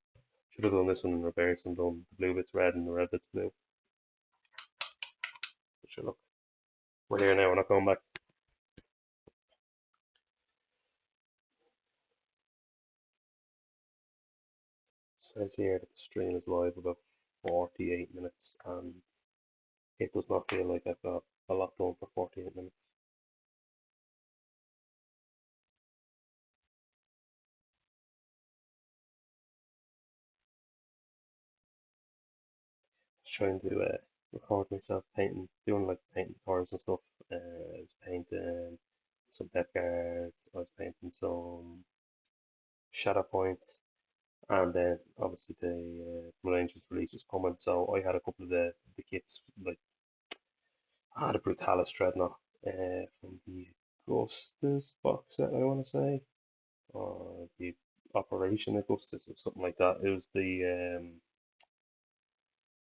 Should have done this one in reverse and done the blue bit's red and the red bit's blue. But sure, look, we're here now, we're not going back. It says here that the stream is live about 48 minutes and it does not feel like I've got a lot done for 48 minutes. Just trying to record myself painting, doing like painting cars and stuff. I was painting some depth guards, I was painting some shadow points, and then obviously the Blood Angels release was coming, so I had a couple of the kits, like I had a Brutalis Dreadnought from the Augustus box set, I want to say, or the Operation Augustus or something like that. It was the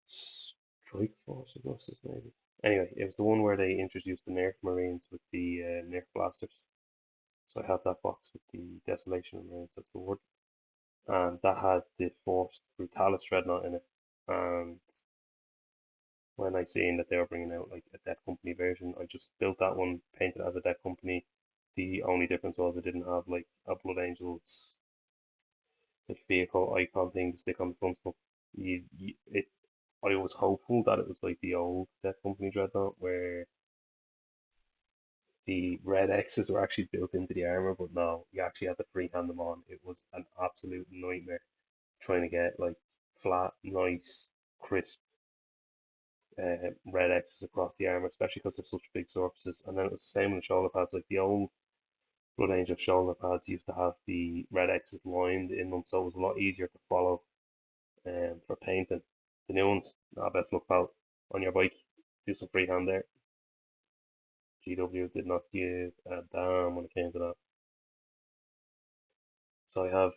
Strike Force Augustus, maybe. Anyway, it was the one where they introduced the Nerf Marines with the Nerf blasters. So I have that box with the Desolation Marines, that's the word. And that had the Forced Brutalis Dreadnought in it. And when I seen that they were bringing out like a Dead Company version, I just built that one, painted it as a Dead Company. The only difference was it didn't have like a Blood Angels like vehicle icon thing to stick on the front stuff. It I was hopeful that it was like the old Death Company Dreadnought where the red X's were actually built into the armor, but no, you actually had to freehand them on. It was an absolute nightmare trying to get like flat, nice, crisp red X's across the armor, especially because they're such big surfaces. And then it was the same with the shoulder pads. Like the old Blood Angel shoulder pads used to have the red X's lined in them, so it was a lot easier to follow for painting. The new ones, best look out on your bike. Do some freehand there. GW did not give a damn when it came to that. So I have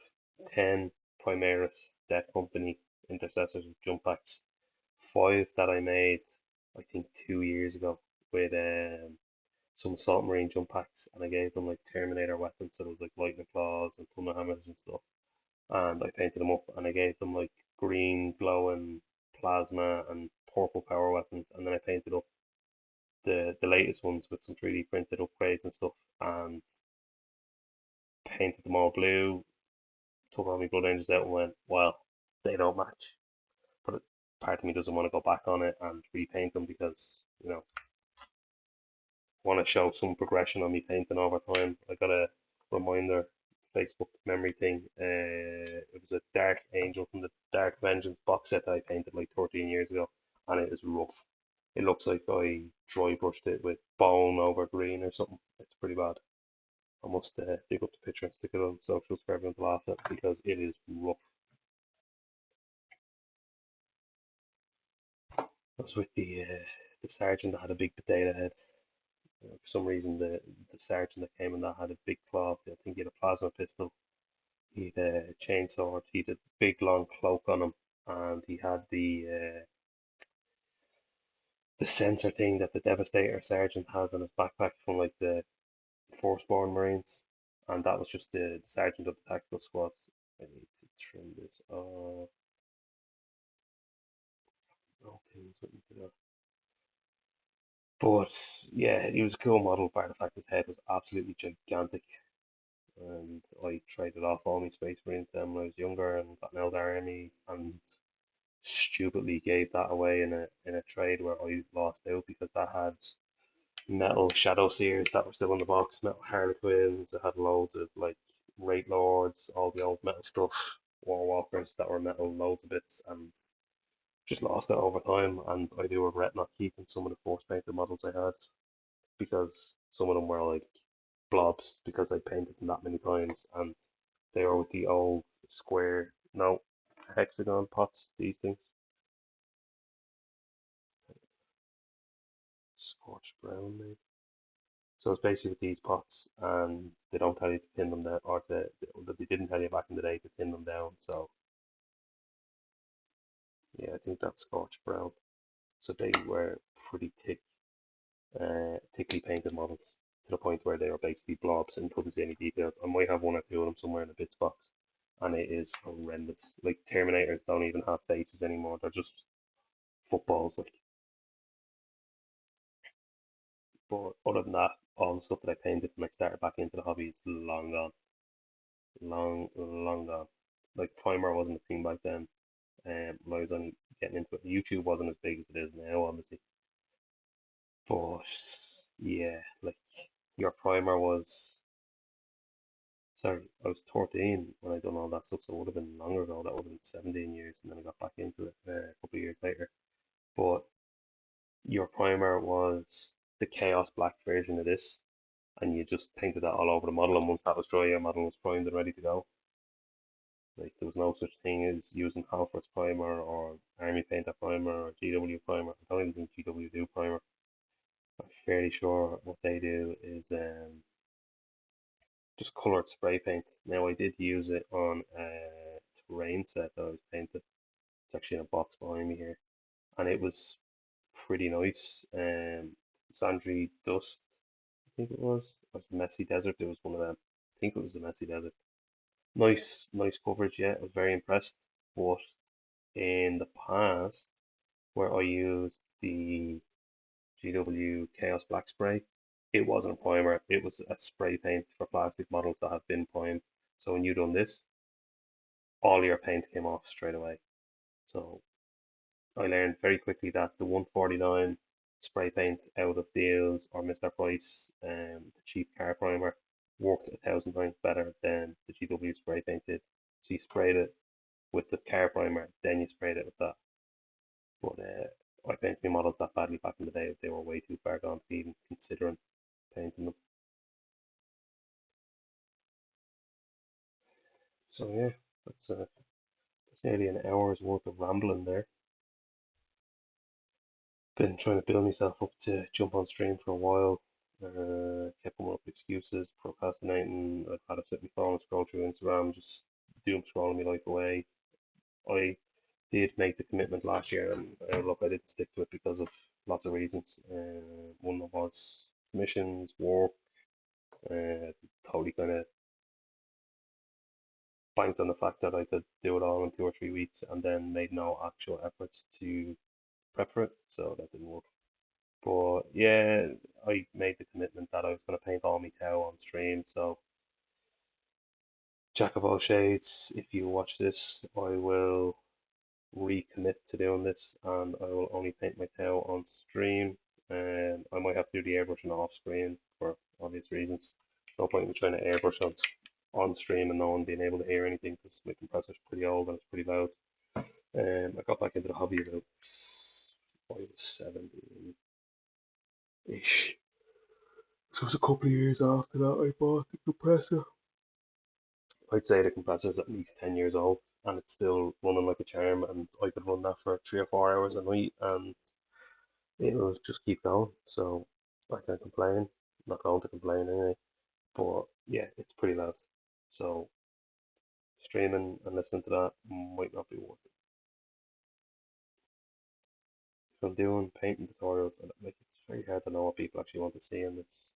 10 Primaris Death Company intercessors with jump packs. Five that I made, I think, 2 years ago with some Assault Marine jump packs, and I gave them like Terminator weapons, so there was like lightning claws and thunder hammers and stuff. And I painted them up, and I gave them like green glowing plasma and purple power weapons, and then I painted up the latest ones with some 3D printed upgrades and stuff, and painted them all blue. Took all my Blood Angels out and went, well, they don't match. But part of me doesn't want to go back on it and repaint them because want to show some progression on me painting over time. I got a reminder Facebook memory thing. It was a Dark Angel from the Dark Vengeance box set that I painted like 13 years ago, and it is rough. It looks like I dry brushed it with bone over green or something. It's pretty bad. I must dig up the picture and stick it on socials for everyone to laugh at because it is rough. I was with the sergeant that had a big potato head. For some reason, the sergeant that came in that had a big claw. I think he had a plasma pistol. He had a chainsaw. He had a big long cloak on him, and he had the sensor thing that the Devastator sergeant has on his backpack from like the Firstborn Marines, and that was just the sergeant of the tactical squad. I need to trim this off. No things with me today. But yeah, he was a cool model. By the fact his head was absolutely gigantic, and I traded off all my Space Marines then when I was younger and got an Elder Army, and stupidly gave that away in a trade where I lost out because that had metal Shadow Seers that were still in the box, metal Harlequins, it had loads of like Raid Lords, all the old metal stuff, War Walkers that were metal, loads of bits, and just lost it over time. And I do regret not keeping some of the force painted models I had because some of them were like blobs because I painted them that many times, and they were with the old square, no, hexagon pots, these things. Scorched brown, maybe. So it's basically with these pots, and they don't tell you to pin them down, or they didn't tell you back in the day to pin them down. So yeah, I think that's scorched brown. So they were pretty thickly painted models to the point where they were basically blobs and couldn't see any details. I might have one or two of them somewhere in a bits box, and it is horrendous. Like Terminators don't even have faces anymore; they're just footballs. Like, but other than that, all the stuff that I painted when I started back into the hobby is long gone, long gone. Like primer wasn't a thing back then. When I was only getting into it, YouTube wasn't as big as it is now, obviously. But yeah, like your primer was. Sorry, I was 13 when I done all that stuff, so it would have been longer ago. That would have been 17 years, and then I got back into it a couple of years later. But your primer was the Chaos Black version of this, and you just painted that all over the model, and once that was dry, your model was primed and ready to go. Like there was no such thing as using Halfords primer or Army Painter primer or GW primer. I don't even think GW do primer. I'm fairly sure what they do is just coloured spray paint. Now I did use it on a terrain set that I was painted. It's actually in a box behind me here, and it was pretty nice. Sandry Dust, I think it was. Or was the Messy Desert. It was one of them. I think it was the Messy Desert. Nice coverage. Yeah, I was very impressed. But in the past, where I used the GW Chaos Black Spray, it wasn't a primer. It was a spray paint for plastic models that have been primed. So when you done this, all your paint came off straight away. So I learned very quickly that the 149 spray paint out of deals or Mr. Price, the cheap car primer, worked 1,000 times better than the GW spray paint did. So you sprayed it with the car primer, then you sprayed it with that. But I painted my models that badly back in the day; they were way too far gone to be even considering painting them. So yeah, that's nearly an hour's worth of rambling there. Been trying to build myself up to jump on stream for a while. Kept coming up with excuses, procrastinating. I've had to sit my phone and scroll through Instagram, just doom scrolling my life away. I did make the commitment last year, and look, I didn't stick to it because of lots of reasons. One was commissions, work, uh, totally kind of banked on the fact that I could do it all in 2 or 3 weeks, and then made no actual efforts to prep for it, so that didn't work. But yeah, I made the commitment that I was going to paint all my Tau on stream. So, Jack of all shades, if you watch this, I will recommit to doing this, and I will only paint my Tau on stream. And I might have to do the airbrushing off screen for obvious reasons. There's no point in trying to airbrush on stream and no one being able to hear anything because my compressor's pretty old and it's pretty loud. I got back into the hobby about I was 17-ish. So it was a couple of years after that I bought the compressor. I'd say the compressor is at least 10 years old and it's still running like a charm, and I could run that for 3 or 4 hours a night and it'll just keep going. So I can't complain. I'm not going to complain anyway. But yeah, it's pretty loud. So streaming and listening to that might not be worth it. If I'm doing painting tutorials, like it's very hard to know what people actually want to see in this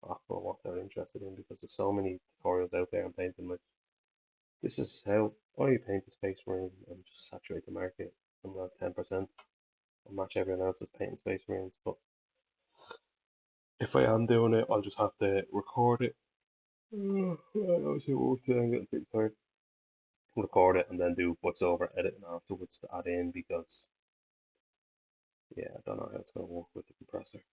app or what they're interested in because there's so many tutorials out there on painting. Like this is how I paint the Space Marine and just saturate the market. I'm at 10% and match everyone else's painting Space Marines. But if I am doing it, I'll just have to record it. I always say work today, I'm getting pretty tired. Record it and then do voiceover editing afterwards to add in because yeah, I don't know how it's gonna work with the compressor.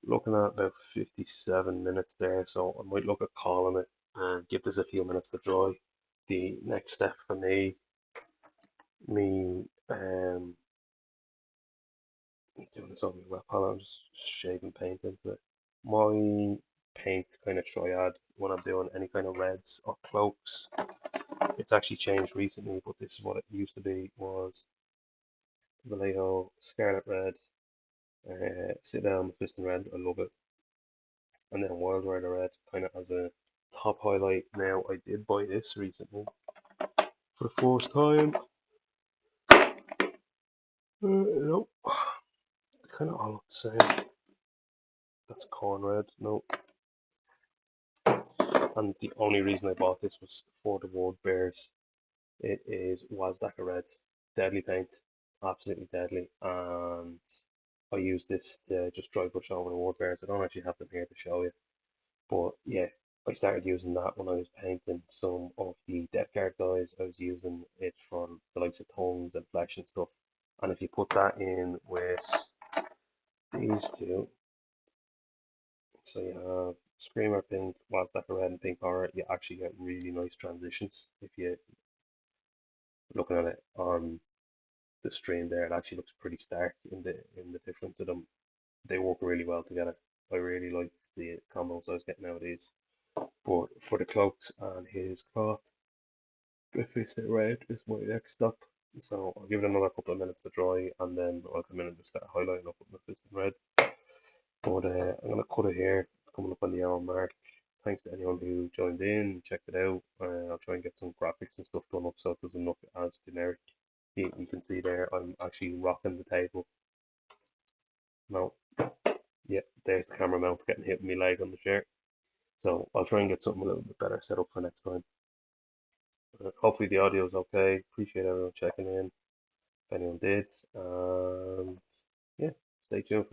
Looking at about 57 minutes there, so I might look at calling it and give this a few minutes to dry. The next step for me doing this on my wet palette, I'm just shaving paint into it. My paint kind of triad when I'm doing any kind of reds or cloaks, it's actually changed recently, but this is what it used to be was Vallejo, Scarlet Red, Sit Down, Mephiston Red, I love it, and then Wild Rider Red kind of as a top highlight. Now I did buy this recently for the first time. No, kind of all look the same. That's corn red. No, and the only reason I bought this was for the word bears. It is Wazdaka red, deadly paint, absolutely deadly, and I use this to just dry brush over the word bears. I don't actually have them here to show you, but yeah, I started using that when I was painting some of the Death Guard guys. I was using it for the likes of tongues and flesh and stuff. And if you put that in with these two, so you have Screamer Pink, Wazdaka Red, and Pink Horror, you actually get really nice transitions. If you're looking at it on the stream there, it actually looks pretty stark in the difference of them. They work really well together. I really liked the combos I was getting out of these. But for the cloaks and his cloth, Mephiston Red is my next stop. So I'll give it another couple of minutes to dry and then I'll come in and just start highlighting up with Mephiston Red. But I'm gonna cut it here, coming up on the hour mark. Thanks to anyone who joined in, checked it out. I'll try and get some graphics and stuff done up so it doesn't look as generic. You can see there I'm actually rocking the table. No, yeah, there's the camera mount getting hit with my leg on the chair. So I'll try and get something a little bit better set up for next time. Hopefully the audio is okay. Appreciate everyone checking in. If anyone did, yeah, stay tuned for